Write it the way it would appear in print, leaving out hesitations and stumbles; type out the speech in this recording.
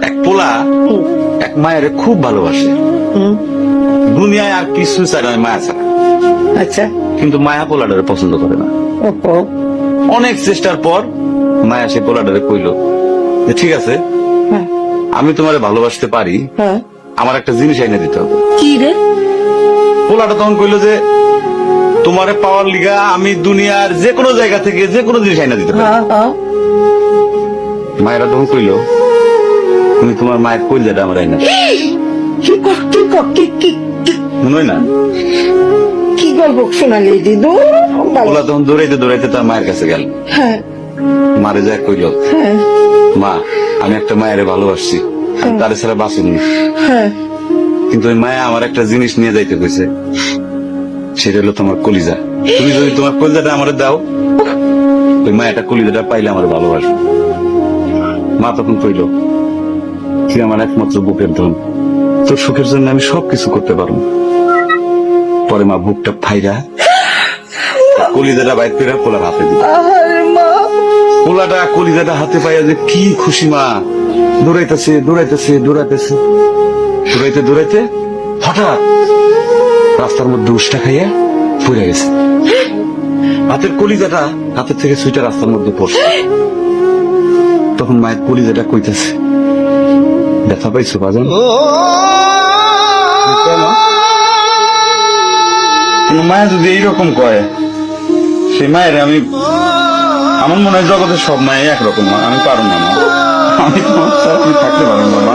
এক পোলা এক মায়ের খুব ভালোবাসে, দুনিয়ায় আর কিছু চায় না মায়া ছাড়া। আচ্ছা। কিন্তু মায়া পোলাটারে পছন্দ করে না। ওহো। অনেক চেষ্টার পর মায়া সে পোলাটারে কইল যে ঠিক আছে, হ্যাঁ। আমি তোমারে ভালোবাসতে পারি, হ্যাঁ। আমার একটা জিনিস এনে দিতে হবে। কি রে? পোলাটা তখন কইল যে তোমারে পাওয়ার লিগা আমি দুনিয়ার যে কোনো জায়গা থেকে যে কোনো জিনিস এনে দিতে পারি। হ্যাঁ হ্যাঁ। মায়েরা তখন কইল তুমি তোমার মায়ের কইলজাটা আমার এনে দাও। কি কর কি কর কি কি কি- মনে হয় না? কি গল্প শোনালি দিদু? পোলা তখন দৌড়াইতে দৌড়াইতে তার মায়ের কাছে গেল, হ্যাঁ মারে যায় কইল হ্যাঁ মা আমি একটা মায়ের ভালোবাসছি, আমি তার ছাড়া বাঁচুনি, হ্যাঁ। কিন্তু ওই মায়া আমার একটা জিনিস নিয়ে যাইতে কইছে, সেটা হলো তোমার কলিজা। তুমি যদি তোমার কলিজাটা আমার দাও, ওই মায়াটা কলিজাটা পাইলে আমার ভালোবাসবে। মা তখন কইল তুই আমার একমাত্র বুকের ধন, তোর সুখের জন্য আমি সবকিছু করতে পারবো। পরে মা বুকটা ফাইরা কলিজাটা বাইর করে পোলার হাতে দিল। আরে মা। পোলাটা কলিজাটা হাতে পাইয়া যে কি খুশি, মা দৌড়াইতেছে দৌড়াইতেছে দৌড়াইতেছে, দৌড়াইতে দৌড়াইতে হঠাৎ রাস্তার মধ্যে উষ্টা খাইয়া পড়ে গেছে। হাতের কলিজাটা হাতের থেকে সুইটা রাস্তার মধ্যে পড়ছে। তখন মায়ের কলিজাটা কইতেছে ব্যথা পাইছো বাজান? মায়া যদি এইরকম কয়, সেই মায়ের আমি, আমার মনে হয় জগতের সব মায়ে একরকম, মা আমি পারো না, মা আমি তোমার সাথে থাকতে পারবো না, মা।